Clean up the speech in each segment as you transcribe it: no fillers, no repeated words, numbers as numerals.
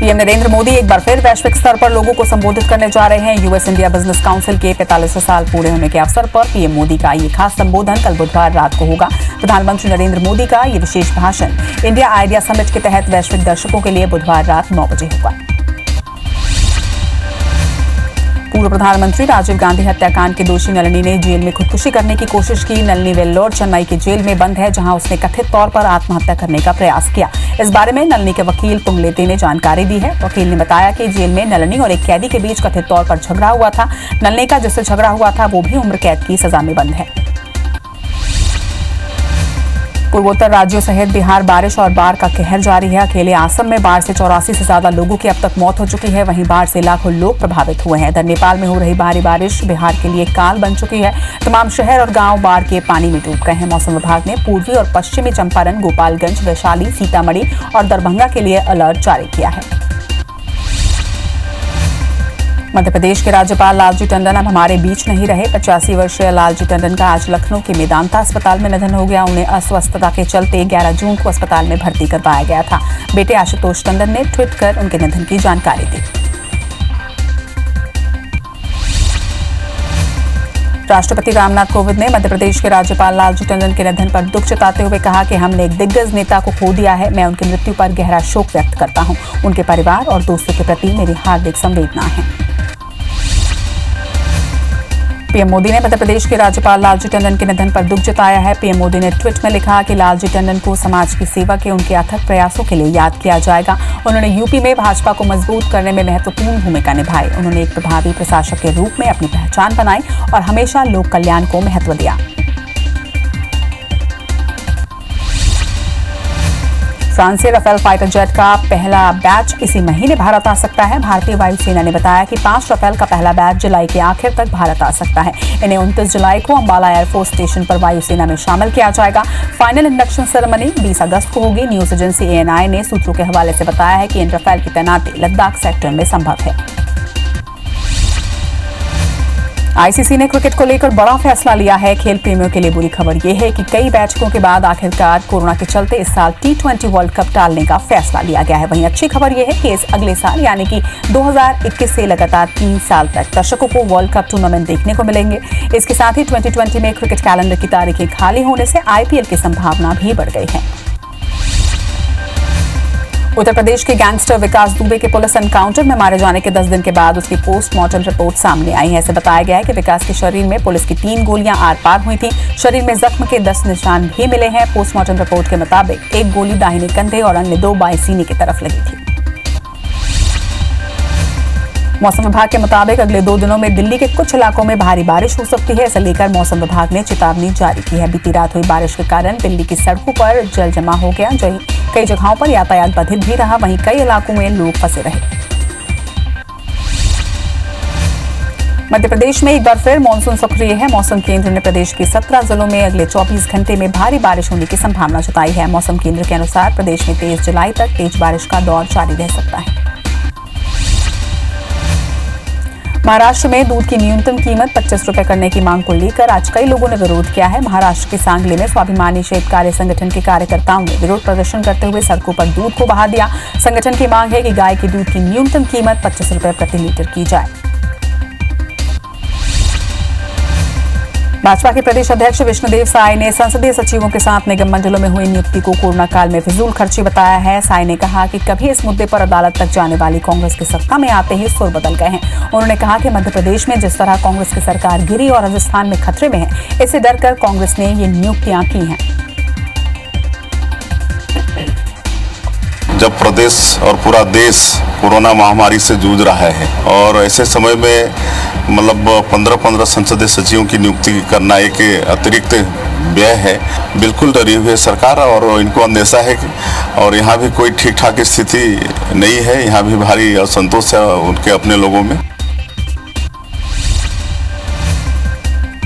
PM Narendra Modi एक बार फिर वैश्विक स्तर पर लोगों को संबोधित करने जा रहे हैं। यूएस इंडिया बिजनेस काउंसिल के 45 साल पूरे होने के अवसर पर पीएम मोदी का ये खास संबोधन कल बुधवार रात को होगा। प्रधानमंत्री नरेंद्र मोदी का ये विशेष भाषण इंडिया आइडिया समिट के तहत वैश्विक दर्शकों के लिए बुधवार रात 9 बजे होगा। पूर्व प्रधानमंत्री राजीव गांधी हत्याकांड के दोषी नलिनी ने जेल में खुदकुशी करने की कोशिश की। नलिनी वेल्लोर चेन्नई की जेल में बंद है, जहां उसने कथित तौर पर आत्महत्या करने का प्रयास किया। इस बारे में नलिनी के वकील पुंगलेते ने जानकारी दी है। वकील ने बताया कि जेल में नलिनी और एक कैदी के बीच कथित तौर पर झगड़ा हुआ था। नलिनी का जिससे झगड़ा हुआ था वो भी उम्र कैद की सजा में बंद है। पूर्वोत्तर राज्यों सहित बिहार बारिश और बाढ़ का कहर जारी है। अकेले असम में बाढ़ से 84 से ज्यादा लोगों की अब तक मौत हो चुकी है। वहीं बाढ़ से लाखों लोग प्रभावित हुए हैं। इधर नेपाल में हो रही भारी बारिश बिहार के लिए काल बन चुकी है। तमाम शहर और गांव बाढ़ के पानी में डूब गए हैं। मौसम विभाग ने पूर्वी और पश्चिमी चंपारण, गोपालगंज, वैशाली, सीतामढ़ी और दरभंगा के लिए अलर्ट जारी किया है। मध्य प्रदेश के राज्यपाल लालजी टंडन अब हमारे बीच नहीं रहे। 85 वर्षीय लालजी टंडन का आज लखनऊ के मेदांता अस्पताल में निधन हो गया। उन्हें अस्वस्थता के चलते 11 जून को अस्पताल में भर्ती करवाया गया था। बेटे आशुतोष टंडन ने ट्वीट कर उनके निधन की जानकारी दी। राष्ट्रपति रामनाथ कोविंद ने मध्य प्रदेश के राज्यपाल लालजी टंडन के निधन पर दुख जताते हुए कहा कि हमने एक दिग्गज नेता को खो दिया है। मैं उनकी मृत्यु पर गहरा शोक व्यक्त करता हूं। उनके परिवार और दोस्तों के प्रति मेरी हार्दिक संवेदना है। पीएम मोदी ने मध्य प्रदेश के राज्यपाल लालजी टंडन के निधन पर दुख जताया है। पीएम मोदी ने ट्वीट में लिखा कि लालजी टंडन को समाज की सेवा के उनके अथक प्रयासों के लिए याद किया जाएगा। उन्होंने यूपी में भाजपा को मजबूत करने में महत्वपूर्ण भूमिका निभाई। उन्होंने एक प्रभावी प्रशासक के रूप में अपनी पहचान बनाई और हमेशा लोक कल्याण को महत्व दिया। फ्रांस से राफेल फाइटर जेट का पहला बैच इसी महीने भारत आ सकता है। भारतीय वायुसेना ने बताया कि 5 राफेल का पहला बैच जुलाई के आखिर तक भारत आ सकता है। इन्हें 29 जुलाई को अंबाला एयरफोर्स स्टेशन पर वायुसेना में शामिल किया जाएगा। फाइनल इंडक्शन सेरेमनी 20 अगस्त को होगी। न्यूज एजेंसी ANI ने सूत्रों के हवाले से बताया है कि इन राफेल की तैनाती लद्दाख सेक्टर में संभव है। आईसीसी ने क्रिकेट को लेकर बड़ा फैसला लिया है। खेल प्रेमियों के लिए बुरी खबर यह है कि कई बैठकों के बाद आखिरकार कोरोना के चलते इस साल T20 वर्ल्ड कप टालने का फैसला लिया गया है। वहीं अच्छी खबर यह है कि इस अगले साल यानी कि 2021 से लगातार 3 साल तक दर्शकों को वर्ल्ड कप टूर्नामेंट देखने को मिलेंगे। इसके साथ ही 2020 में क्रिकेट कैलेंडर की तारीखें खाली होने से IPL की संभावना भी बढ़ गई है। उत्तर प्रदेश के गैंगस्टर विकास दुबे के पुलिस एनकाउंटर में मारे जाने के 10 दिन के बाद उसकी पोस्टमार्टम रिपोर्ट सामने आई है। ऐसे बताया गया है कि विकास के शरीर में पुलिस की 3 गोलियां आर पार हुई थी। शरीर में जख्म के 10 निशान भी मिले हैं। पोस्टमार्टम रिपोर्ट के मुताबिक एक गोली दाहिने कंधे और अन्य 2 बाएं सीने की तरफ लगी थी। मौसम विभाग के मुताबिक अगले 2 दिनों में दिल्ली के कुछ इलाकों में भारी बारिश हो सकती है। इसे लेकर मौसम विभाग ने चेतावनी जारी की है। बीती रात हुई बारिश के कारण दिल्ली की सड़कों पर जल जमा हो गया। कई जगहों पर यातायात बाधित भी रहा। वहीं कई इलाकों में लोग फंसे रहे। मध्य प्रदेश में एक बार फिर मानसून सक्रिय है। मौसम केंद्र ने प्रदेश के 17 जिलों में अगले 24 घंटे में भारी बारिश होने की संभावना जताई है। मौसम केंद्र के अनुसार प्रदेश में 23 जुलाई तक तेज बारिश का दौर जारी रह सकता है। महाराष्ट्र में दूध की न्यूनतम कीमत 25 रुपए करने की मांग को लेकर आज कई लोगों ने विरोध किया है। महाराष्ट्र के सांगली में स्वाभिमानी शेतकारी संगठन के कार्यकर्ताओं ने विरोध प्रदर्शन करते हुए सड़कों पर दूध को बहा दिया। संगठन की मांग है कि गाय के दूध की न्यूनतम कीमत 25 रुपए प्रति लीटर की जाए। भाजपा के प्रदेश अध्यक्ष विष्णुदेव साय ने संसदीय सचिवों के साथ निगम मंडलों में हुई नियुक्ति को कोरोना काल में फिजूल खर्ची बताया है। साय ने कहा कि कभी इस मुद्दे पर अदालत तक जाने वाली कांग्रेस की सत्ता में आते ही सुर बदल गए हैं। उन्होंने कहा कि मध्य प्रदेश में जिस तरह कांग्रेस की सरकार गिरी और राजस्थान में खतरे में है, इससे डरकर कांग्रेस ने ये नियुक्तियां की हैं। जब प्रदेश और पूरा देश कोरोना महामारी से जूझ रहा है और ऐसे समय में मतलब 15-15 संसदीय सचिवों की नियुक्ति करना एक अतिरिक्त व्यय है। बिल्कुल डरी हुई है सरकार और इनको अंदेशा है कि और यहाँ भी कोई ठीक ठाक स्थिति नहीं है। यहाँ भी भारी असंतोष है उनके अपने लोगों में।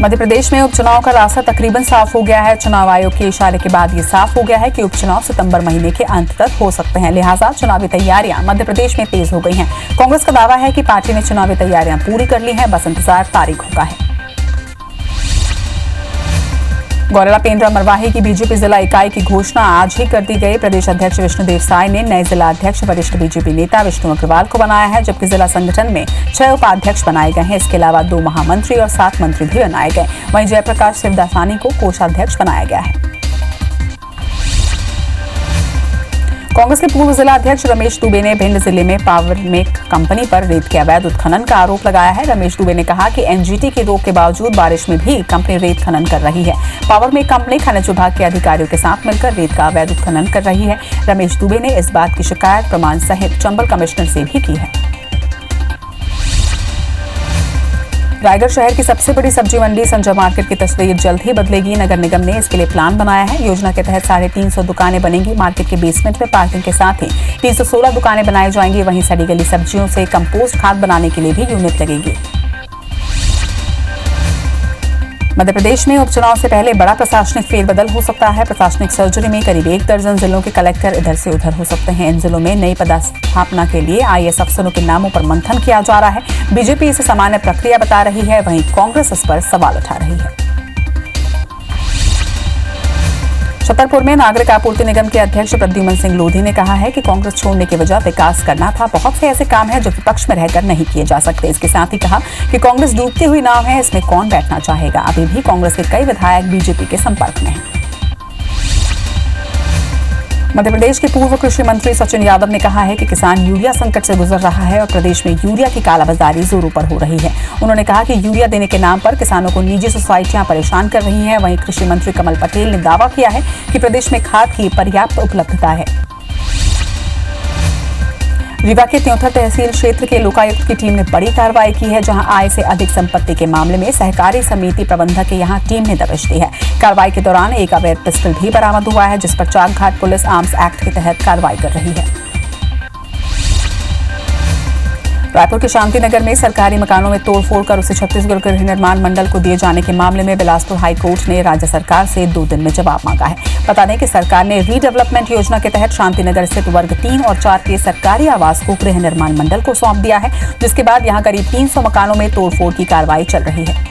मध्य प्रदेश में उपचुनाव का रास्ता तकरीबन साफ हो गया है। चुनाव आयोग के इशारे के बाद ये साफ हो गया है कि उपचुनाव सितंबर महीने के अंत तक हो सकते हैं। लिहाजा चुनावी तैयारियां मध्य प्रदेश में तेज हो गई हैं। कांग्रेस का दावा है कि पार्टी ने चुनावी तैयारियां पूरी कर ली हैं, बस इंतजार तारीखों का है। गौरेला पेंड्रा मरवाही की बीजेपी जिला इकाई की घोषणा आज ही कर दी गई। प्रदेश अध्यक्ष विष्णुदेव साय ने नए जिला अध्यक्ष वरिष्ठ बीजेपी नेता विष्णु अग्रवाल को बनाया है, जबकि जिला संगठन में 6 उपाध्यक्ष बनाए गए हैं। इसके अलावा 2 महामंत्री और 7 मंत्री भी बनाए गए। वहीं जयप्रकाश शिवदासानी को कोषाध्यक्ष बनाया गया है। कांग्रेस के पूर्व जिला अध्यक्ष रमेश दुबे ने भिंड जिले में पावरमेक कंपनी पर रेत के अवैध उत्खनन का आरोप लगाया है। रमेश दुबे ने कहा कि एनजीटी की रोक के बावजूद बारिश में भी कंपनी रेत खनन कर रही है। पावरमेक कंपनी खनिज विभाग के अधिकारियों के साथ मिलकर रेत का अवैध उत्खनन कर रही है। रमेश दुबे ने इस बात की शिकायत प्रमाण सहित चंबल कमिश्नर से भी की है। रायगढ़ शहर की सबसे बड़ी सब्जी मंडी संजय मार्केट की तस्वीर जल्द ही बदलेगी। नगर निगम ने इसके लिए प्लान बनाया है। योजना के तहत 350 दुकानें बनेंगी। मार्केट के बेसमेंट में पार्किंग के साथ ही 316 दुकानें बनाई जाएंगी। वहीं सड़ी गली सब्जियों से कंपोस्ट खाद बनाने के लिए भी यूनिट लगेगी। मध्य प्रदेश में उपचुनाव से पहले बड़ा प्रशासनिक फेरबदल हो सकता है। प्रशासनिक सर्जरी में करीब 1 दर्जन जिलों के कलेक्टर इधर से उधर हो सकते हैं। इन जिलों में नई पदस्थापना के लिए आईएएस अफसरों के नामों पर मंथन किया जा रहा है। बीजेपी इसे सामान्य प्रक्रिया बता रही है, वहीं कांग्रेस इस पर सवाल उठा रही है। छतरपुर में नागरिक आपूर्ति निगम के अध्यक्ष प्रद्युमन सिंह लोधी ने कहा है कि कांग्रेस छोड़ने की वजह विकास करना था। बहुत से ऐसे काम हैं जो विपक्ष में रहकर नहीं किए जा सकते। इसके साथ ही कहा कि कांग्रेस डूबती हुई नाव है, इसमें कौन बैठना चाहेगा। अभी भी कांग्रेस के कई विधायक बीजेपी के संपर्क में हैं। मध्य प्रदेश के पूर्व कृषि मंत्री सचिन यादव ने कहा है कि किसान यूरिया संकट से गुजर रहा है और प्रदेश में यूरिया की कालाबाजारी जोरों पर हो रही है। उन्होंने कहा कि यूरिया देने के नाम पर किसानों को निजी सोसाइटियां परेशान कर रही हैं। वहीं कृषि मंत्री कमल पटेल ने दावा किया है कि प्रदेश में खाद की पर्याप्त उपलब्धता है। रीवा के त्योंथर तहसील क्षेत्र के लोकायुक्त की टीम ने बड़ी कार्रवाई की है, जहां आय से अधिक संपत्ति के मामले में सहकारी समिति प्रबंधक के यहां टीम ने दबिश दी है। कार्रवाई के दौरान एक अवैध पिस्टल भी बरामद हुआ है, जिस पर चाकघाट पुलिस आर्म्स एक्ट के तहत कार्रवाई कर रही है। रायपुर के शांतिनगर में सरकारी मकानों में तोड़फोड़ कर उसे छत्तीसगढ़ गृह निर्माण मंडल को दिए जाने के मामले में बिलासपुर हाईकोर्ट ने राज्य सरकार से 2 दिन में जवाब मांगा है। बता दें कि सरकार ने रीडेवलपमेंट योजना के तहत शांतिनगर स्थित वर्ग 3 और 4 के सरकारी आवास को गृह निर्माण मंडल को सौंप दिया है, जिसके बाद यहां करीब 300 मकानों में तोड़फोड़ की कार्रवाई चल रही है।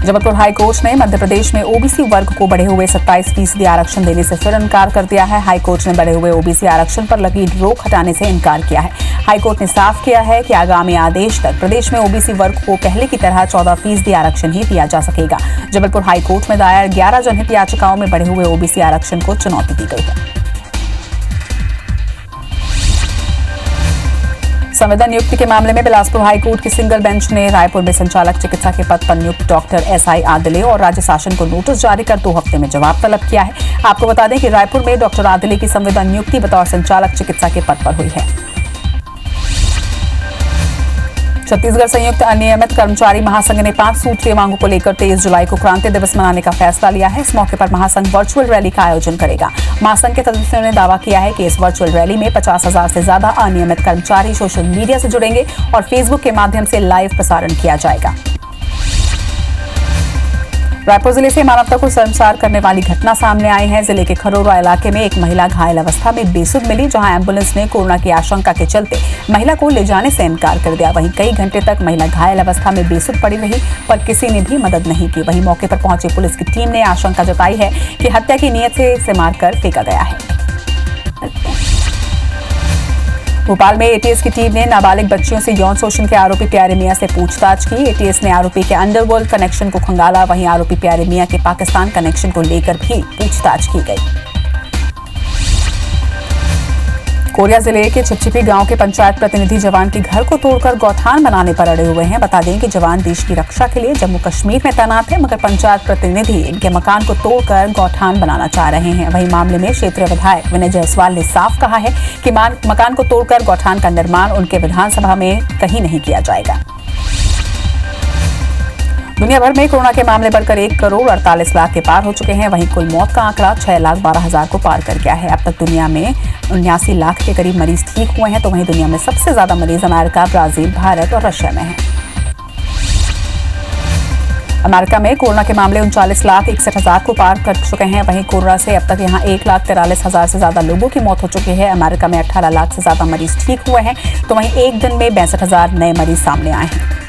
जबलपुर हाईकोर्ट ने मध्य प्रदेश में ओबीसी वर्ग को बढ़े हुए 27% आरक्षण देने से फिर इनकार कर दिया है। हाईकोर्ट ने बढ़े हुए ओबीसी आरक्षण पर लगी रोक हटाने से इनकार किया है। हाईकोर्ट ने साफ किया है कि आगामी आदेश तक प्रदेश में ओबीसी वर्ग को पहले की तरह 14% आरक्षण ही दिया जा सकेगा। जबलपुर हाईकोर्ट में दायर 11 जनहित याचिकाओं में बढ़े हुए ओबीसी आरक्षण को चुनौती दी गई है। संविदा नियुक्ति के मामले में बिलासपुर हाईकोर्ट की सिंगल बेंच ने रायपुर में संचालक चिकित्सा के पद पर नियुक्त डॉक्टर एसआई आदिले और राज्य शासन को नोटिस जारी कर 2 हफ्ते में जवाब तलब किया है। आपको बता दें कि रायपुर में डॉक्टर आदिले की संविदा नियुक्ति बतौर संचालक चिकित्सा के पद पर हुई है। छत्तीसगढ़ संयुक्त अनियमित कर्मचारी महासंघ ने 5 सूत्रीय मांगों को लेकर 23 जुलाई को क्रांति दिवस मनाने का फैसला लिया है। इस मौके पर महासंघ वर्चुअल रैली का आयोजन करेगा। महासंघ के सदस्यों ने दावा किया है कि इस वर्चुअल रैली में 50,000 से ज्यादा अनियमित कर्मचारी सोशल मीडिया से जुड़ेंगे और फेसबुक के माध्यम से लाइव प्रसारण किया जाएगा। रायपुर जिले से मानवता को शर्मसार करने वाली घटना सामने आई है। जिले के खरोरा इलाके में एक महिला घायल अवस्था में बेसुध मिली, जहां एम्बुलेंस ने कोरोना की आशंका के चलते महिला को ले जाने से इनकार कर दिया। वहीं कई घंटे तक महिला घायल अवस्था में बेसुध पड़ी रही, पर किसी ने भी मदद नहीं की। वहीं मौके पर पहुंची पुलिस की टीम ने आशंका जताई है कि हत्या की नीयत से इसे मारकर फेंका गया है। भोपाल में एटीएस की टीम ने नाबालिग बच्चियों से यौन शोषण के आरोपी प्यारे मियां से पूछताछ की। एटीएस ने आरोपी के अंडरवर्ल्ड कनेक्शन को खंगाला। वहीं आरोपी प्यारे मियां के पाकिस्तान कनेक्शन को लेकर भी पूछताछ की गई। कोरिया जिले के छिपछिपी गांव के पंचायत प्रतिनिधि जवान के घर को तोड़कर गौठान बनाने पर अड़े हुए हैं। बता दें कि जवान देश की रक्षा के लिए जम्मू कश्मीर में तैनात है, मगर पंचायत प्रतिनिधि इनके मकान को तोड़कर गौठान बनाना चाह रहे हैं। वहीं मामले में क्षेत्रीय विधायक विनय जायसवाल ने साफ कहा है कि मकान को तोड़कर गौठान का निर्माण उनके विधानसभा में कहीं नहीं किया जाएगा। दुनिया भर में कोरोना के मामले बढ़कर 1 करोड़ 48 लाख के पार हो चुके हैं। वहीं कुल मौत का आंकड़ा 6,12,000 को पार कर गया है। अब तक दुनिया में 79 लाख के करीब मरीज ठीक हुए हैं। तो वहीं दुनिया में सबसे ज्यादा मरीज अमेरिका, ब्राजील, भारत और रशिया में हैं। अमेरिका में कोरोना के मामले 39,61,000 को पार कर चुके हैं। वहीं कोरोना से अब तक यहां 1,43,000 से ज्यादा लोगों की मौत हो चुकी है। अमेरिका में 18 लाख से ज्यादा मरीज ठीक हुए हैं। तो वहीं एक दिन में 62,000 नए मरीज सामने आए हैं।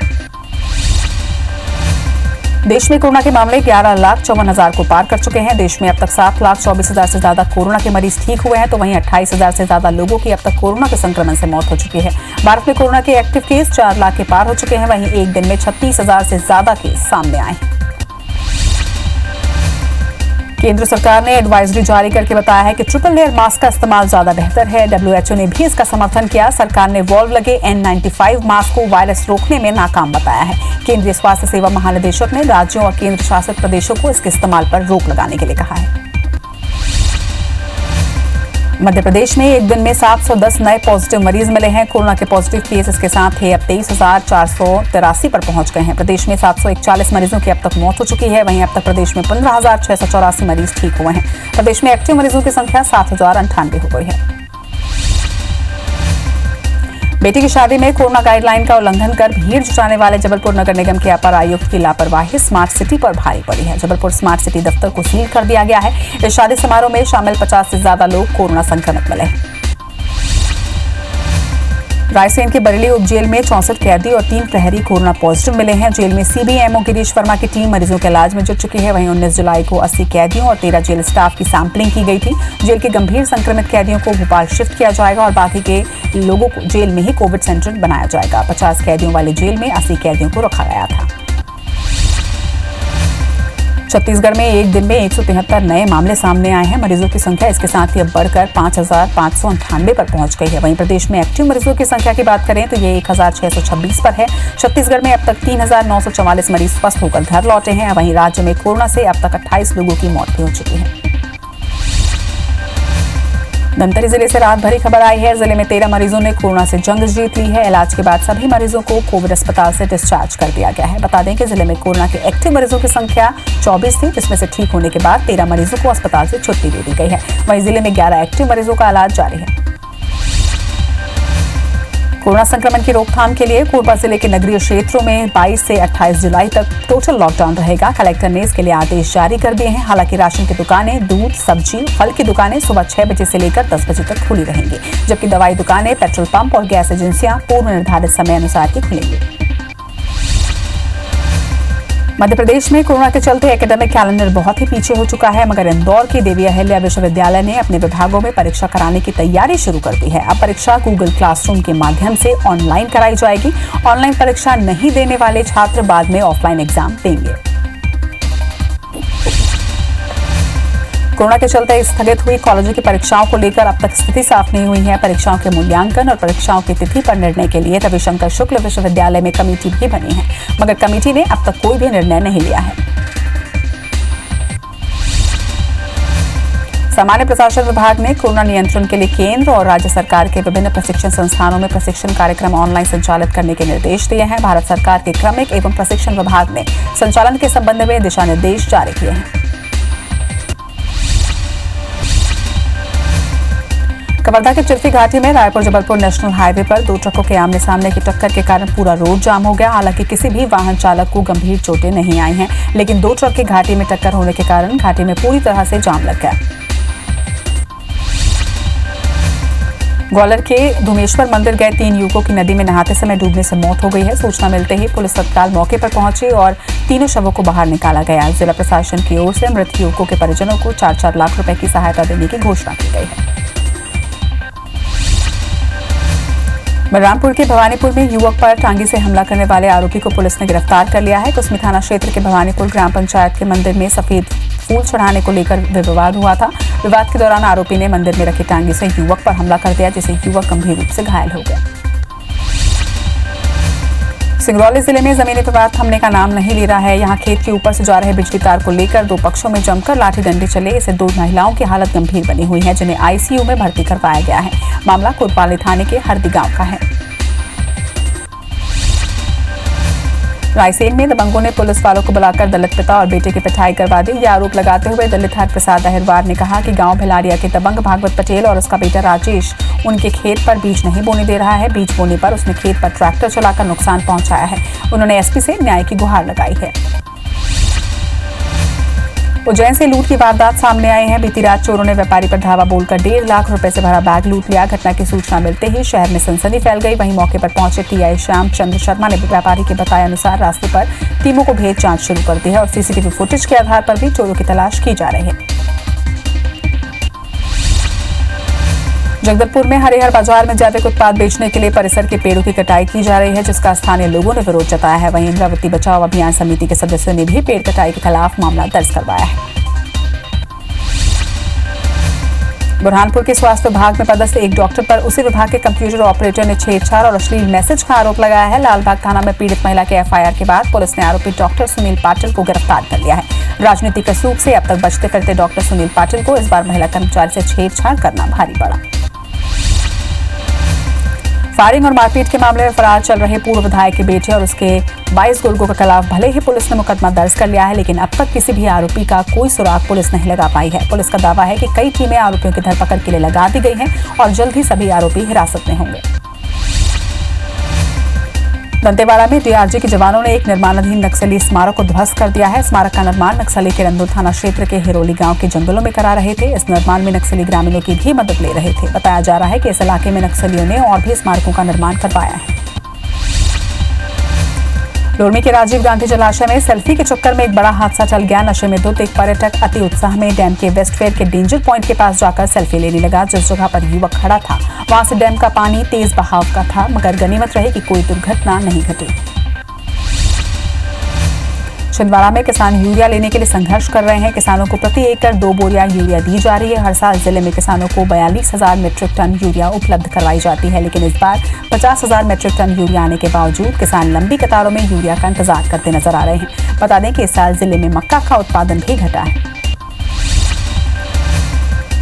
देश में कोरोना के मामले 11,54,000 को पार कर चुके हैं। देश में अब तक 7,24,000 से ज्यादा कोरोना के मरीज ठीक हुए हैं, तो वहीं 28,000 से ज्यादा लोगों की अब तक कोरोना के संक्रमण से मौत हो चुकी है। भारत में कोरोना के एक्टिव केस 4 लाख के पार हो चुके हैं। वहीं एक दिन में 36,000 से ज्यादा केस सामने आए हैं। केंद्र सरकार ने एडवाइजरी जारी करके बताया है कि ट्रिपल लेयर मास्क का इस्तेमाल ज्यादा बेहतर है। WHO ने भी इसका समर्थन किया। सरकार ने वॉल्व लगे N95 मास्क को वायरस रोकने में नाकाम बताया है। केंद्रीय स्वास्थ्य सेवा महानिदेशक ने राज्यों और केंद्र शासित प्रदेशों को इसके इस्तेमाल पर रोक लगाने के लिए कहा है। मध्य प्रदेश में एक दिन में 710 नए पॉजिटिव मरीज मिले हैं। कोरोना के पॉजिटिव केस इसके साथ ही अब 23,483 पर पहुंच गए हैं। प्रदेश में 741 मरीजों की अब तक मौत हो चुकी है। वहीं अब तक प्रदेश में 15,684 मरीज ठीक हुए हैं। प्रदेश में एक्टिव मरीजों की संख्या 7,098 हो गई है। बेटी की शादी में कोरोना गाइडलाइन का उल्लंघन कर भीड़ जुटाने वाले जबलपुर नगर निगम के अपर आयुक्त की लापरवाही स्मार्ट सिटी पर भारी पड़ी है। जबलपुर स्मार्ट सिटी दफ्तर को सील कर दिया गया है। इस शादी समारोह में शामिल 50 से ज्यादा लोग कोरोना संक्रमित मिले हैं। रायसेन के बरेली उप जेल में 64 कैदी और 3 प्रहरी कोरोना पॉजिटिव मिले हैं। जेल में CBMO गिरीश वर्मा की टीम मरीजों के इलाज में जुट चुकी है। वहीं 19 जुलाई को 80 कैदियों और 13 जेल स्टाफ की सैंपलिंग की गई थी। जेल के गंभीर संक्रमित कैदियों को भोपाल शिफ्ट किया जाएगा और बाकी के लोगों को जेल में ही कोविड सेंटर बनाया जाएगा। 50 कैदियों वाले जेल में 80 कैदियों को रखा गया था। छत्तीसगढ़ में एक दिन में 173 नए मामले सामने आए हैं। मरीजों की संख्या इसके साथ ही अब बढ़कर 5,598 पर पहुंच गई है। वहीं प्रदेश में एक्टिव मरीजों की संख्या की बात करें तो ये 1,626 पर है। छत्तीसगढ़ में अब तक 3,944 मरीज स्वस्थ होकर घर लौटे हैं। वहीं राज्य में कोरोना से अब तक 28 लोगों की मौत भी हो चुकी है। धमतरी जिले से रात भरी खबर आई है। जिले में 13 मरीजों ने कोरोना से जंग जीत ली है। इलाज के बाद सभी मरीजों को कोविड अस्पताल से डिस्चार्ज कर दिया गया है। बता दें कि जिले में कोरोना के एक्टिव मरीजों की संख्या 24 थी, जिसमें से ठीक होने के बाद 13 मरीजों को अस्पताल से छुट्टी दे दी गई है। वहीं जिले में 11 एक्टिव मरीजों का इलाज जारी है। कोरोना संक्रमण की रोकथाम के लिए कोरबा जिले के नगरीय क्षेत्रों में 22 से 28 जुलाई तक टोटल लॉकडाउन रहेगा। कलेक्टर ने इसके लिए आदेश जारी कर दिए हैं। हालांकि राशन की दुकानें, दूध, सब्जी, फल की दुकानें सुबह 6 बजे से लेकर 10 बजे तक खुली रहेंगी, जबकि दवाई दुकानें, पेट्रोल पंप और गैस एजेंसियां पूर्व निर्धारित समय अनुसार ही खुलेंगी। मध्य प्रदेश में कोरोना के चलते एकेडमिक कैलेंडर बहुत ही पीछे हो चुका है, मगर इंदौर के देवी अहिल्या विश्वविद्यालय ने अपने विभागों में परीक्षा कराने की तैयारी शुरू कर दी है। अब परीक्षा गूगल क्लासरूम के माध्यम से ऑनलाइन कराई जाएगी। ऑनलाइन परीक्षा नहीं देने वाले छात्र बाद में ऑफलाइन एग्जाम देंगे। कोरोना के चलते स्थगित हुई कॉलेजों की परीक्षाओं को लेकर अब तक स्थिति साफ नहीं हुई है। परीक्षाओं के मूल्यांकन और परीक्षाओं की तिथि पर निर्णय के लिए रविशंकर शुक्ल विश्वविद्यालय में कमेटी भी बनी है, मगर कमेटी ने अब तक कोई भी निर्णय नहीं लिया है। सामान्य प्रशासन विभाग ने कोरोना नियंत्रण के लिए केंद्र और राज्य सरकार के विभिन्न प्रशिक्षण संस्थानों में प्रशिक्षण कार्यक्रम ऑनलाइन संचालित करने के निर्देश दिए हैं। भारत सरकार के क्रमिक एवं प्रशिक्षण विभाग ने संचालन के संबंध में दिशा निर्देश जारी किए हैं। कवर्धा के चिल्फी घाटी में रायपुर जबलपुर नेशनल हाईवे पर 2 ट्रकों के आमने सामने की टक्कर के कारण पूरा रोड जाम हो गया। हालांकि किसी भी वाहन चालक को गंभीर चोटें नहीं आई हैं, लेकिन 2 ट्रक की घाटी में टक्कर होने के कारण घाटी में पूरी तरह से जाम लग गया। ग्वालियर के धुमेश्वर मंदिर गए 3 युवकों की नदी में नहाते समय डूबने से मौत हो गई है। सूचना मिलते ही पुलिस तत्काल मौके पर पहुंची और तीनों शवों को बाहर निकाला गया। जिला प्रशासन की ओर से मृत युवकों के परिजनों को 4-4 लाख रुपए की सहायता देने की घोषणा की गई है। बलरामपुर के भवानीपुर में युवक पर टांगी से हमला करने वाले आरोपी को पुलिस ने गिरफ्तार कर लिया है। कुसमी थाना क्षेत्र के भवानीपुर ग्राम पंचायत के मंदिर में सफेद फूल चढ़ाने को लेकर विवाद हुआ था। विवाद के दौरान आरोपी ने मंदिर में रखी टांगी से युवक पर हमला कर दिया, जिससे युवक गंभीर रूप से घायल हो गया। सिंगरौली जिले में जमीनी विवाद थमने का नाम नहीं ले रहा है। यहाँ खेत के ऊपर से जा रहे बिजली तार को लेकर 2 पक्षों में जमकर लाठी डंडे चले। इससे 2 महिलाओं की हालत गंभीर बनी हुई है, जिन्हें ICU में भर्ती करवाया गया है। मामला कोतवाली थाने के हरदी गांव का है। रायसेन में दबंगों ने पुलिस वालों को बुलाकर दलित पिता और बेटे की पिटाई करवा दी। यह आरोप लगाते हुए दलित हर प्रसाद अहिरवार ने कहा कि गांव भिलारिया के दबंग भागवत पटेल और उसका बेटा राजेश उनके खेत पर बीज नहीं बोने दे रहा है। बीज बोने पर उसने खेत पर ट्रैक्टर चलाकर नुकसान पहुंचाया है। उन्होंने SP से न्याय की गुहार लगाई है। उज्जैन से लूट की वारदात सामने आई है। बीती रात चोरों ने व्यापारी पर धावा बोलकर 1.5 लाख रुपए से भरा बैग लूट लिया। घटना की सूचना मिलते ही शहर में सनसनी फैल गई। वहीं मौके पर पहुंचे टीआई श्याम चंद्र शर्मा ने व्यापारी के बताए अनुसार रास्ते पर टीमों को भेज जांच शुरू कर दी है और सीसीटीवी फुटेज के आधार पर भी चोरों की तलाश की जा रही है। जगदलपुर में हरिहर बाजार में जैविक उत्पाद बेचने के लिए परिसर के पेड़ों की कटाई की जा रही है, जिसका स्थानीय लोगों ने विरोध जताया है। वहीं इंद्रावती बचाओ अभियान समिति के सदस्यों ने भी पेड़ कटाई के खिलाफ मामला दर्ज करवाया है। बुरहानपुर के स्वास्थ्य विभाग में पदस्थ एक डॉक्टर पर उसी विभाग के कंप्यूटर ऑपरेटर ने छेड़छाड़ और अश्लील मैसेज का आरोप लगाया है। लालबाग थाना में पीड़ित महिला के एफआईआर के बाद पुलिस ने आरोपी डॉक्टर सुनील पाटिल को गिरफ्तार कर लिया है। राजनीतिक रसूख से अब तक बचते फिरते डॉक्टर सुनील पाटिल को इस बार महिला कर्मचारी से छेड़छाड़ करना भारी पड़ा। फायरिंग और मारपीट के मामले में फरार चल रहे पूर्व विधायक के बेटे और उसके 22 गुर्गों के खिलाफ भले ही पुलिस ने मुकदमा दर्ज कर लिया है, लेकिन अब तक किसी भी आरोपी का कोई सुराग पुलिस नहीं लगा पाई है। पुलिस का दावा है कि कई टीमें आरोपियों की धरपकड़ के लिए लगा दी गई हैं और जल्द ही सभी आरोपी हिरासत में होंगे। दंतेवाड़ा में डीआरजी के जवानों ने एक निर्माणाधीन नक्सली स्मारक को ध्वस्त कर दिया है। स्मारक का निर्माण नक्सली किरंदुल थाना क्षेत्र के हिरोली गांव के जंगलों में करा रहे थे। इस निर्माण में नक्सली ग्रामीणों की भी मदद ले रहे थे। बताया जा रहा है कि इस इलाके में नक्सलियों ने और भी स्मारकों का निर्माण करवाया है। लोरमी के राजीव गांधी जलाशय में सेल्फी के चक्कर में एक बड़ा हादसा चल गया। नशे में धुत एक पर्यटक अति उत्साह में डैम के वेस्ट फेयर के डेंजर पॉइंट के पास जाकर सेल्फी लेने लगा। जिस जगह पर युवक खड़ा था वहां से डैम का पानी तेज बहाव का था, मगर गनीमत रही कि कोई दुर्घटना नहीं घटी। छिंदवाड़ा में किसान यूरिया लेने के लिए संघर्ष कर रहे हैं। किसानों को प्रति एकड़ 2 बोरियां यूरिया दी जा रही है। हर साल जिले में किसानों को 42,000 मीट्रिक टन यूरिया उपलब्ध करवाई जाती है, लेकिन इस बार 50,000 मीट्रिक टन यूरिया आने के बावजूद किसान लंबी कतारों में यूरिया का इंतजार करते नजर आ रहे हैं। बता दें कि इस साल जिले में मक्का का उत्पादन भी घटा है।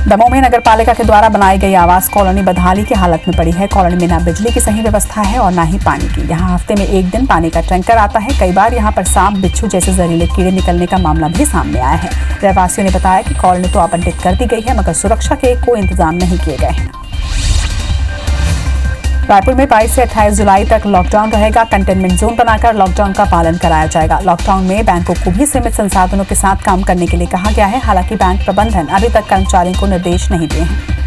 दमोह में नगर पालिका के द्वारा बनाई गई आवास कॉलोनी बदहाली की हालत में पड़ी है। कॉलोनी में न बिजली की सही व्यवस्था है और न ही पानी की। यहाँ हफ्ते में एक दिन पानी का टैंकर आता है। कई बार यहाँ पर सांप, बिच्छू जैसे जहरीले कीड़े निकलने का मामला भी सामने आया है। रहवासियों ने बताया कि कॉलोनी तो आवंटित कर दी गई है, मगर सुरक्षा के कोई इंतजाम नहीं किए गए हैं। रायपुर में 22 से 28 जुलाई तक लॉकडाउन रहेगा। कंटेनमेंट जोन बनाकर लॉकडाउन का पालन कराया जाएगा। लॉकडाउन में बैंकों को भी सीमित संसाधनों के साथ काम करने के लिए कहा गया है। हालांकि बैंक प्रबंधन अभी तक कर्मचारियों को निर्देश नहीं दिए हैं।